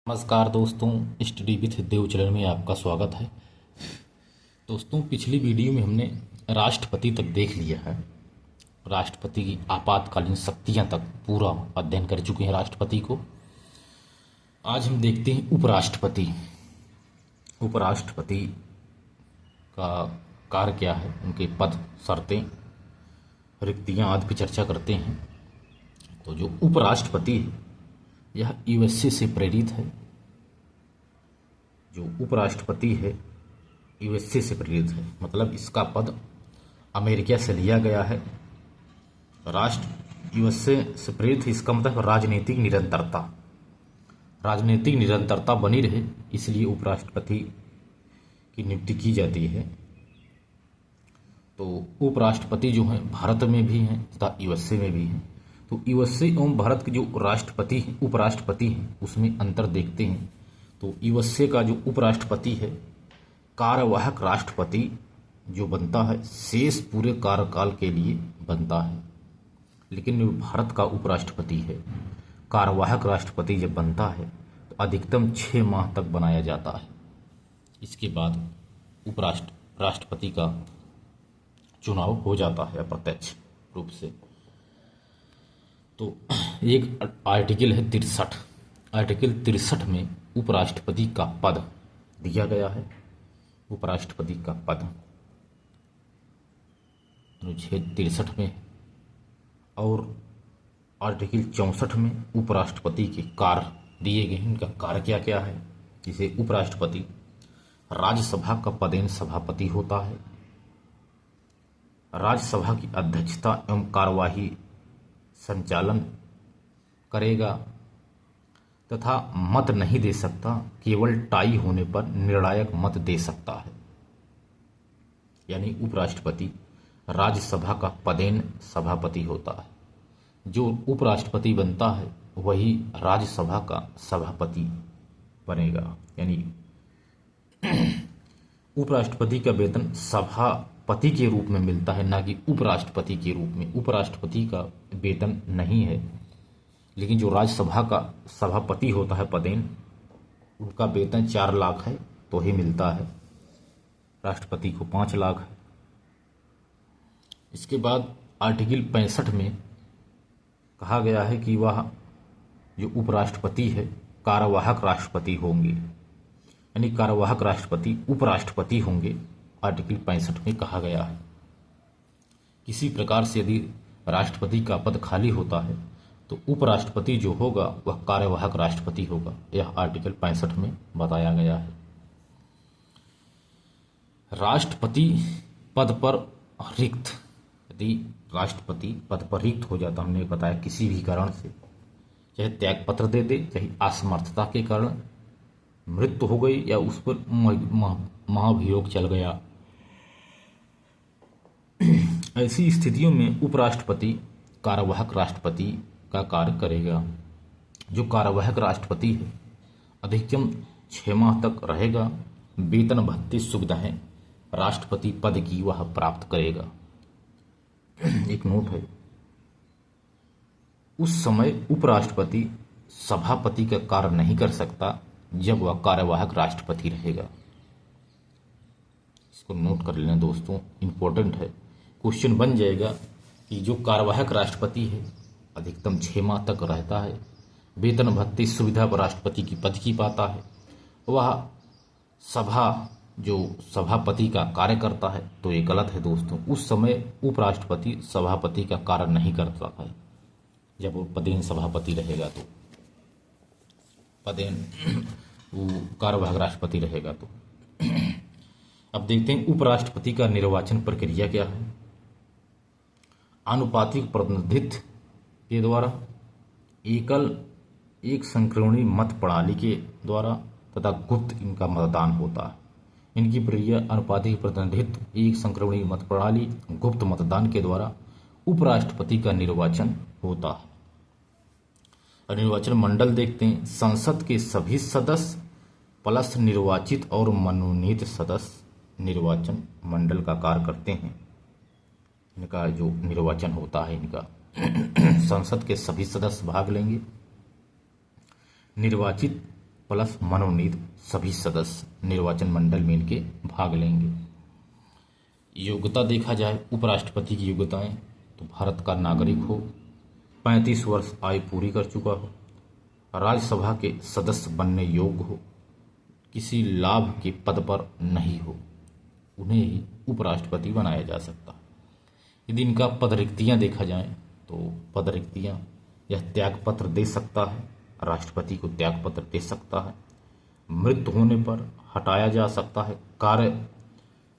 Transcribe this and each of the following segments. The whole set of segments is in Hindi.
नमस्कार दोस्तों, स्टडी विथ देव चैनल में आपका स्वागत है। दोस्तों, पिछली वीडियो में हमने राष्ट्रपति तक देख लिया है। राष्ट्रपति की आपातकालीन शक्तियां तक पूरा अध्ययन कर चुके हैं राष्ट्रपति को। आज हम देखते हैं उपराष्ट्रपति। उपराष्ट्रपति का कार्य क्या है, उनके पद, शर्तें, रिक्तियां आदि पर चर्चा करते हैं। तो जो उपराष्ट्रपति है यह यूएसए से प्रेरित है। जो उपराष्ट्रपति है यूएसए से प्रेरित है, मतलब इसका पद अमेरिका से लिया गया है। राष्ट्र यूएसए से प्रेरित है, इसका मतलब राजनीतिक निरंतरता। राजनीतिक निरंतरता बनी रहे इसलिए उपराष्ट्रपति की नियुक्ति की जाती है। तो उपराष्ट्रपति जो हैं भारत में भी हैं तथा यूएसए में भी हैं। तो यूएसए एवं भारत के जो राष्ट्रपति हैं, उपराष्ट्रपति हैं, उसमें अंतर देखते हैं। तो यूएसए का जो उपराष्ट्रपति है कार्यवाहक राष्ट्रपति जो बनता है, शेष पूरे कार्यकाल के लिए बनता है। लेकिन जो भारत का उपराष्ट्रपति है, कार्यवाहक राष्ट्रपति जब बनता है तो अधिकतम 6 माह तक बनाया जाता है। इसके बाद राष्ट्रपति का चुनाव हो जाता है अप्रत्यक्ष रूप से। तो एक आर्टिकल है 63। आर्टिकल 63 में उपराष्ट्रपति का पद दिया गया है। उपराष्ट्रपति का पद अनुच्छेद 63 में और आर्टिकल 64 में उपराष्ट्रपति के कार्य दिए गए हैं। इनका कार्य क्या क्या है, जिसे उपराष्ट्रपति राज्यसभा का पदेन सभापति होता है। राज्यसभा की अध्यक्षता एवं कार्यवाही संचालन करेगा तथा मत नहीं दे सकता, केवल टाई होने पर निर्णायक मत दे सकता है। यानी उपराष्ट्रपति राज्यसभा का पदेन सभापति होता है। जो उपराष्ट्रपति बनता है वही राज्यसभा का सभापति बनेगा। यानी उपराष्ट्रपति का वेतन सभापति के रूप में मिलता है, ना कि उपराष्ट्रपति के रूप में। उपराष्ट्रपति का वेतन नहीं है, लेकिन जो राज्यसभा का सभापति होता है पदेन, उनका वेतन 4 लाख है तो ही मिलता है। राष्ट्रपति को 5 लाख है। इसके बाद आर्टिकल 65 में कहा गया है कि वह जो उपराष्ट्रपति है कार्यवाहक राष्ट्रपति होंगे, यानी कार्यवाहक राष्ट्रपति उपराष्ट्रपति होंगे। आर्टिकल 65 में कहा गया है। किसी प्रकार से यदि राष्ट्रपति का पद खाली होता है तो उपराष्ट्रपति जो होगा वह कार्यवाहक राष्ट्रपति होगा। यह आर्टिकल 65 में बताया गया है। राष्ट्रपति पद पर रिक्त, यदि राष्ट्रपति पद पर रिक्त हो जाता, हमने बताया किसी भी कारण से, चाहे त्याग पत्र दे दे, चाहे असमर्थता के कारण मृत्यु हो गई या उस पर महाभियोग चल गया, ऐसी स्थितियों में उपराष्ट्रपति कार्यवाहक राष्ट्रपति का कार्य करेगा। जो कार्यवाहक राष्ट्रपति है अधिकतम 6 माह तक रहेगा। वेतन भत्ते सुविधाएं राष्ट्रपति पद की वह प्राप्त करेगा। एक नोट है, उस समय उपराष्ट्रपति सभापति का कार्य नहीं कर सकता जब वह कार्यवाहक राष्ट्रपति रहेगा। इसको नोट कर लेना दोस्तों, इंपॉर्टेंट है। क्वेश्चन बन जाएगा कि जो कार्यवाहक राष्ट्रपति है अधिकतम 6 माह तक रहता है, वेतन भत्ते सुविधा पर राष्ट्रपति की पद की पाता है, वह जो सभापति का कार्य करता है, तो ये गलत है दोस्तों। उस समय उपराष्ट्रपति सभापति का कार्य नहीं करता है। जब वो पदेन सभापति रहेगा तो पदेन वो कार्यवाहक राष्ट्रपति रहेगा। तो अब देखते हैं उपराष्ट्रपति का निर्वाचन प्रक्रिया क्या है। आनुपातिक प्रतिनिधित्व के द्वारा, एक संक्रमणी मत प्रणाली के द्वारा तथा गुप्त इनका मतदान होता है। इनकी प्रक्रिया आनुपातिक प्रतिनिधित्व, एक संक्रमणी मत प्रणाली, गुप्त मतदान के द्वारा उपराष्ट्रपति का निर्वाचन होता है। और निर्वाचन मंडल देखते हैं। संसद के सभी सदस्य प्लस निर्वाचित और मनोनीत सदस्य निर्वाचन मंडल का कार्य करते हैं। इनका जो निर्वाचन होता है, इनका संसद के सभी सदस्य भाग लेंगे। निर्वाचित प्लस मनोनीत सभी सदस्य निर्वाचन मंडल में इनके भाग लेंगे। योग्यता देखा जाए उपराष्ट्रपति की योग्यताएं, तो भारत का नागरिक हो, 35 वर्ष आयु पूरी कर चुका हो, राज्यसभा के सदस्य बनने योग्य हो, किसी लाभ के पद पर नहीं हो, उन्हें ही उपराष्ट्रपति बनाया जा सकता है। यदि इनका पद रिक्तियाँ देखा जाए तो पद रिक्तियाँ, यह त्याग पत्र दे सकता है, राष्ट्रपति को त्याग पत्र दे सकता है, मृत्यु होने पर हटाया जा सकता है,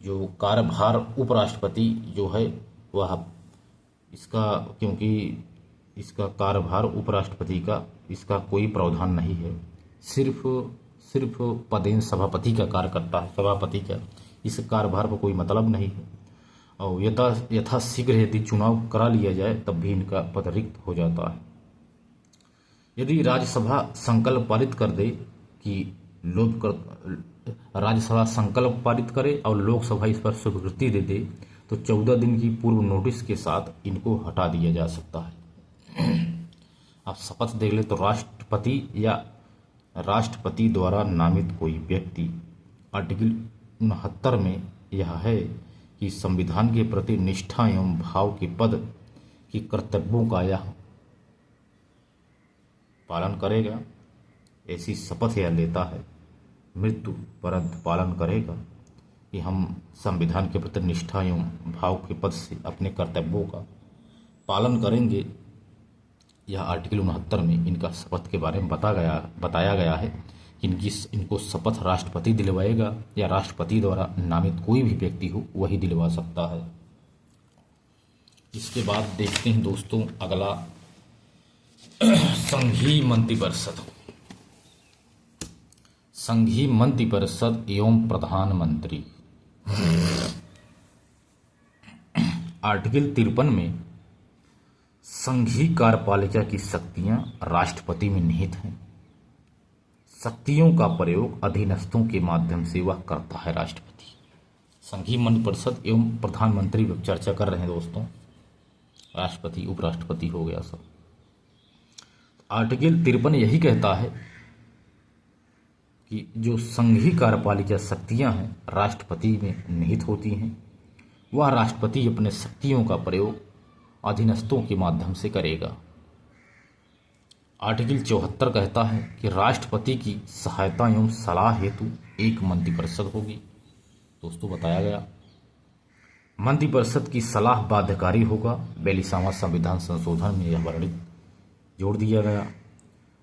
कार्यभार उपराष्ट्रपति जो है वह इसका, क्योंकि इसका कार्यभार उपराष्ट्रपति का इसका कोई प्रावधान नहीं है, सिर्फ पदेन सभापति का कार्य करता है, सभापति का इस कार्यभार पर कोई मतलब नहीं है। और यथाशीघ्र यदि चुनाव करा लिया जाए तब भी इनका पद रिक्त हो जाता है। यदि राज्यसभा संकल्प पारित कर दे कि राज्यसभा संकल्प पारित करे और लोकसभा इस पर स्वीकृति दे दे तो 14 दिन की पूर्व नोटिस के साथ इनको हटा दिया जा सकता है। आप शपथ देख ले तो राष्ट्रपति या राष्ट्रपति द्वारा नामित कोई व्यक्ति, आर्टिकल 69 में यह है कि संविधान के प्रति निष्ठा एवं भाव के पद की कर्तव्यों का यह पालन करेगा, ऐसी शपथ यह लेता है, मृत्यु परंतु पालन करेगा कि हम संविधान के प्रति निष्ठा एवं भाव के पद से अपने कर्तव्यों का पालन करेंगे। यह आर्टिकल 69 में इनका शपथ के बारे में बताया गया है कि इनको शपथ राष्ट्रपति दिलवाएगा या राष्ट्रपति द्वारा नामित कोई भी व्यक्ति हो वही दिलवा सकता है। इसके बाद देखते हैं दोस्तों अगला, संघीय मंत्रिपरिषद। संघीय मंत्रिपरिषद एवं प्रधानमंत्री। आर्टिकल 53 में संघीय कार्यपालिका की शक्तियां राष्ट्रपति में निहित हैं। शक्तियों का प्रयोग अधीनस्थों के माध्यम से वह करता है राष्ट्रपति। संघीय मंत्रिपरिषद एवं प्रधानमंत्री पर चर्चा कर रहे हैं दोस्तों, राष्ट्रपति उपराष्ट्रपति हो गया सब। आर्टिकल 53 यही कहता है कि जो संघीय कार्यपालिका शक्तियां हैं राष्ट्रपति में निहित होती हैं, वह राष्ट्रपति अपने शक्तियों का प्रयोग अधीनस्थों के माध्यम से करेगा। आर्टिकल 74 कहता है कि राष्ट्रपति की सहायता एवं सलाह हेतु एक मंत्रिपरिषद होगी। दोस्तों बताया गया मंत्रिपरिषद की सलाह बाध्यकारी होगा। 42वां संविधान संशोधन में यह वर्णित जोड़ दिया गया।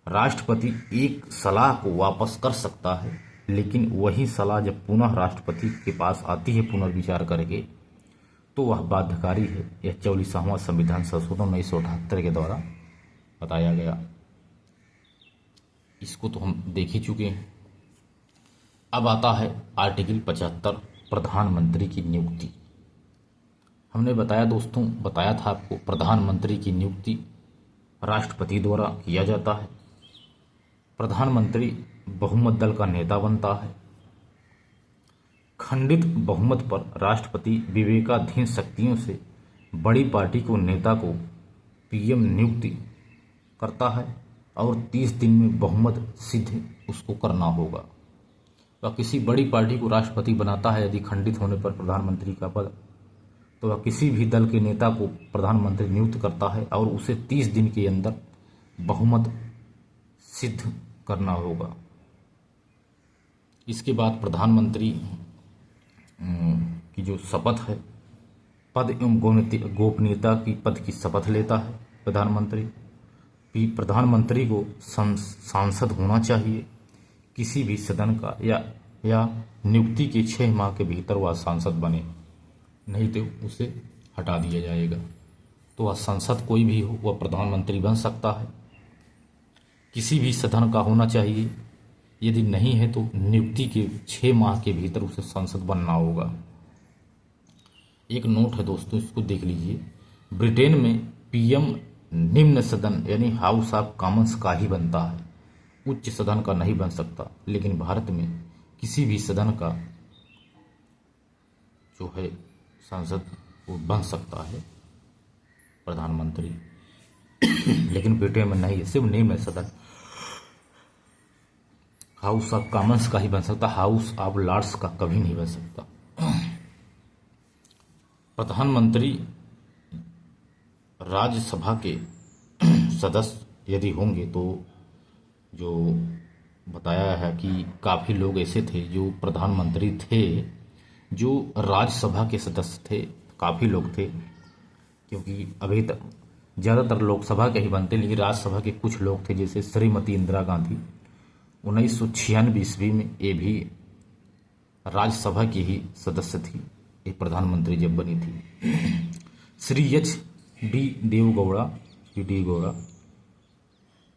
राष्ट्रपति एक सलाह को वापस कर सकता है, लेकिन वही सलाह जब पुनः राष्ट्रपति के पास आती है पुनर्विचार करके तो वह बाध्यकारी है। यह 44वां संविधान संशोधन 1978 के द्वारा बताया गया। इसको तो हम देख ही चुके हैं। अब आता है आर्टिकल 75 प्रधानमंत्री की नियुक्ति। हमने बताया था आपको, प्रधानमंत्री की नियुक्ति राष्ट्रपति द्वारा किया जाता है। प्रधानमंत्री बहुमत दल का नेता बनता है। खंडित बहुमत पर राष्ट्रपति विवेकाधीन शक्तियों से बड़ी पार्टी को नेता को पीएम नियुक्ति करता है और 30 दिन में बहुमत सिद्ध उसको करना होगा। वह किसी बड़ी पार्टी को राष्ट्रपति बनाता है। यदि खंडित होने पर प्रधानमंत्री का पद, तो वह किसी भी दल के नेता को प्रधानमंत्री नियुक्त करता है और उसे 30 दिन के अंदर बहुमत सिद्ध करना होगा। इसके बाद प्रधानमंत्री की जो शपथ है, पद एवं गोपनीयता की पद की शपथ लेता है प्रधानमंत्री। प्रधानमंत्री को सांसद होना चाहिए किसी भी सदन का, या नियुक्ति के 6 माह के भीतर वह सांसद बने, नहीं तो उसे हटा दिया जाएगा। तो वह सांसद कोई भी हो वह प्रधानमंत्री बन सकता है। किसी भी सदन का होना चाहिए, यदि नहीं है तो नियुक्ति के 6 माह के भीतर उसे सांसद बनना होगा। एक नोट है दोस्तों, इसको देख लीजिए। ब्रिटेन में पीएम निम्न सदन यानी हाउस ऑफ कॉमन्स का ही बनता है, उच्च सदन का नहीं बन सकता। लेकिन भारत में किसी भी सदन का जो है सांसद वो बन सकता है प्रधानमंत्री, लेकिन ब्रिटेन में नहीं है, सिर्फ निम्न सदन हाउस ऑफ कॉमन्स का ही बन सकता, हाउस ऑफ लॉर्ड्स का कभी नहीं बन सकता। प्रधानमंत्री राज्यसभा के सदस्य यदि होंगे तो जो बताया है कि काफ़ी लोग ऐसे थे जो प्रधानमंत्री थे जो राज्यसभा के सदस्य थे, काफ़ी लोग थे, क्योंकि अभी तक ज़्यादातर लोकसभा के ही बनते, लेकिन राज्यसभा के कुछ लोग थे, जैसे श्रीमती इंदिरा गांधी 1996 ईस्वी में ये भी राज्यसभा की ही सदस्य थी, एक प्रधानमंत्री जब बनी थी। श्री डी गौड़ा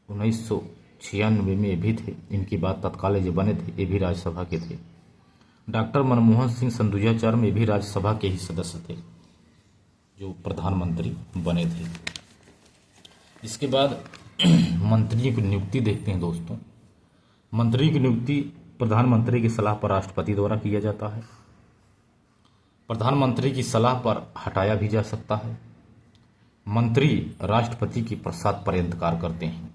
1996 में ये भी थे, इनकी बात तत्काल जो बने थे ये भी राज्यसभा के थे। डॉक्टर मनमोहन सिंह सन 2004 में भी राज्यसभा के ही सदस्य थे जो प्रधानमंत्री बने थे। इसके बाद मंत्रियों की नियुक्ति देखते हैं दोस्तों। मंत्रियों की नियुक्ति प्रधानमंत्री की सलाह पर राष्ट्रपति द्वारा किया जाता है। प्रधानमंत्री की सलाह पर हटाया भी जा सकता है। मंत्री राष्ट्रपति के प्रसाद पर्यंत कार्य करते हैं।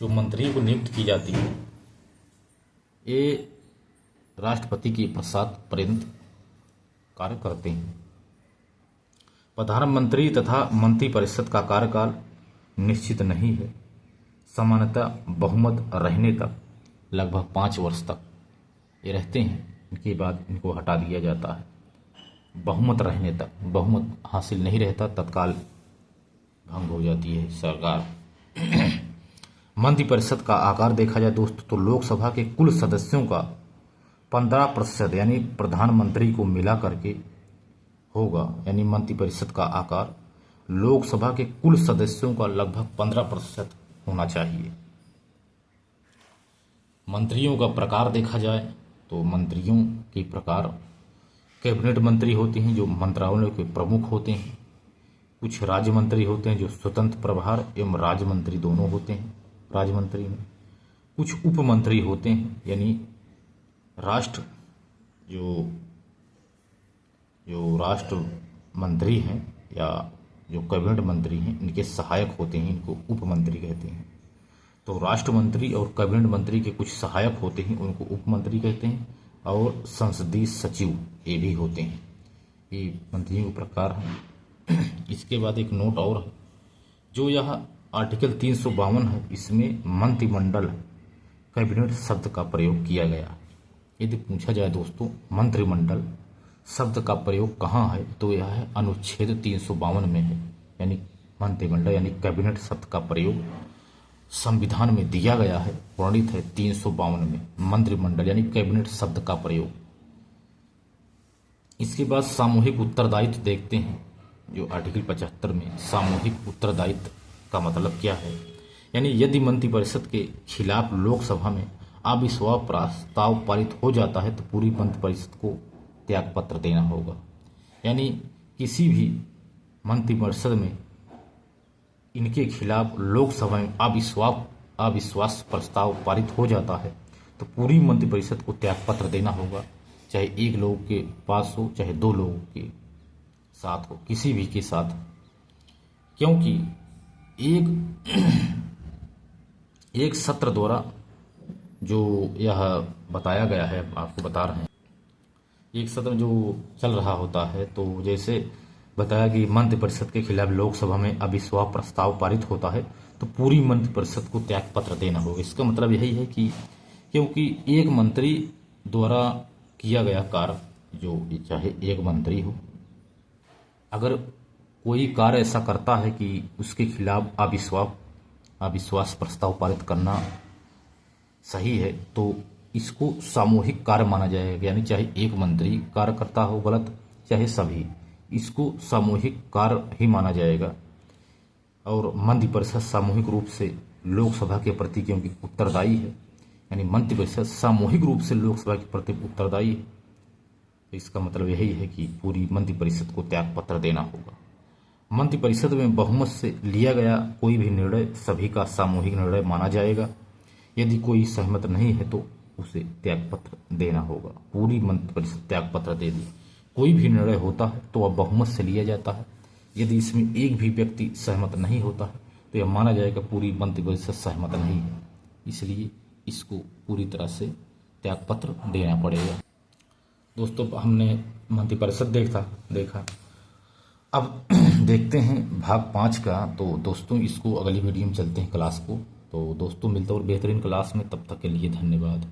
जो मंत्रियों को नियुक्त की जाती है ये राष्ट्रपति के प्रसाद पर्यंत कार्य करते हैं। प्रधानमंत्री तथा मंत्रिपरिषद का कार्यकाल निश्चित नहीं है। सामान्यतः बहुमत रहने तक लगभग 5 वर्ष तक ये रहते हैं, इनके बाद इनको हटा दिया जाता है। बहुमत रहने तक, बहुमत हासिल नहीं रहता तत्काल भंग हो जाती है सरकार। मंत्रिपरिषद का आकार देखा जाए दोस्तों तो लोकसभा के कुल सदस्यों का 15% यानी प्रधानमंत्री को मिला करके होगा, यानी मंत्रिपरिषद का आकार लोकसभा के कुल सदस्यों का लगभग 15% होना चाहिए। मंत्रियों का प्रकार देखा जाए तो मंत्रियों के प्रकार कैबिनेट मंत्री होते हैं जो मंत्रालयों के प्रमुख होते हैं। कुछ राज्य मंत्री होते हैं जो स्वतंत्र प्रभार एवं राज्य मंत्री दोनों होते हैं राज्य मंत्री में। कुछ उप मंत्री होते हैं यानी राष्ट्र जो राष्ट्र मंत्री हैं या जो कैबिनेट मंत्री हैं इनके सहायक होते हैं, इनको उप मंत्री कहते हैं। तो राष्ट्र मंत्री और कैबिनेट मंत्री के कुछ सहायक होते हैं उनको उप मंत्री कहते हैं, और संसदीय सचिव ये भी होते हैं। ये मंत्रियों के प्रकार हैं। इसके बाद एक नोट और है, जो यह आर्टिकल 352 है, इसमें मंत्रिमंडल कैबिनेट शब्द का प्रयोग किया गया। यदि पूछा जाए दोस्तों मंत्रिमंडल शब्द का प्रयोग कहाँ है तो यह है अनुच्छेद 352 में है, यानी मंत्रिमंडल यानी कैबिनेट शब्द का प्रयोग संविधान में दिया गया है, वर्णित है 352 में मंत्रिमंडल यानी कैबिनेट शब्द का प्रयोग। इसके बाद सामूहिक उत्तरदायित्व देखते हैं, जो आर्टिकल 75 में सामूहिक उत्तरदायित्व का मतलब क्या है, यानी यदि मंत्रिपरिषद के खिलाफ लोकसभा में अविश्वास प्रस्ताव पारित हो जाता है तो पूरी मंत्रिपरिषद को त्यागपत्र देना होगा। यानी किसी भी मंत्रिपरिषद में इनके खिलाफ लोकसभा में अविश्वास प्रस्ताव पारित हो जाता है तो पूरी मंत्रिपरिषद को त्यागपत्र देना होगा, चाहे एक लोग के पास हो चाहे 2 लोगों के साथ हो, किसी भी के साथ। क्योंकि एक सत्र द्वारा जो यह बताया गया है, आपको बता रहे हैं, एक सत्र जो चल रहा होता है तो जैसे बताया कि मंत्रिपरिषद के खिलाफ लोकसभा में अविश्वास प्रस्ताव पारित होता है तो पूरी मंत्रिपरिषद को त्यागपत्र देना होगा। इसका मतलब यही है कि क्योंकि एक मंत्री द्वारा किया गया कार्य, जो चाहे एक मंत्री हो, अगर कोई कार्य ऐसा करता है कि उसके खिलाफ अविश्वास प्रस्ताव पारित करना सही है तो इसको सामूहिक कार्य माना जाएगा। यानी चाहे एक मंत्री कार्य करता हो गलत, चाहे सभी, इसको सामूहिक कार्य ही माना जाएगा। और मंत्रिपरिषद सामूहिक रूप से लोकसभा के प्रति क्योंकि उत्तरदायी है, यानी मंत्रिपरिषद सामूहिक रूप से लोकसभा के प्रति उत्तरदायी है, तो इसका मतलब यही है कि पूरी मंत्रिपरिषद को त्यागपत्र देना होगा। मंत्रिपरिषद में बहुमत से लिया गया कोई भी निर्णय सभी का सामूहिक निर्णय माना जाएगा। यदि कोई सहमत नहीं है तो उसे त्यागपत्र देना होगा। पूरी मंत्रिपरिषद त्यागपत्र दे दी। कोई भी निर्णय होता है तो वह बहुमत से लिया जाता है। यदि इसमें एक भी व्यक्ति सहमत नहीं होता है तो यह माना जाएगा पूरी मंत्रिपरिषद सहमत नहीं है, इसलिए इसको पूरी तरह से त्यागपत्र देना पड़ेगा। दोस्तों, हमने मंत्रिपरिषद देखा। अब देखते हैं भाग 5 का। तो दोस्तों, इसको अगली वीडियो में चलते हैं क्लास को। तो दोस्तों, मिलते हैं और बेहतरीन क्लास में। तब तक के लिए धन्यवाद।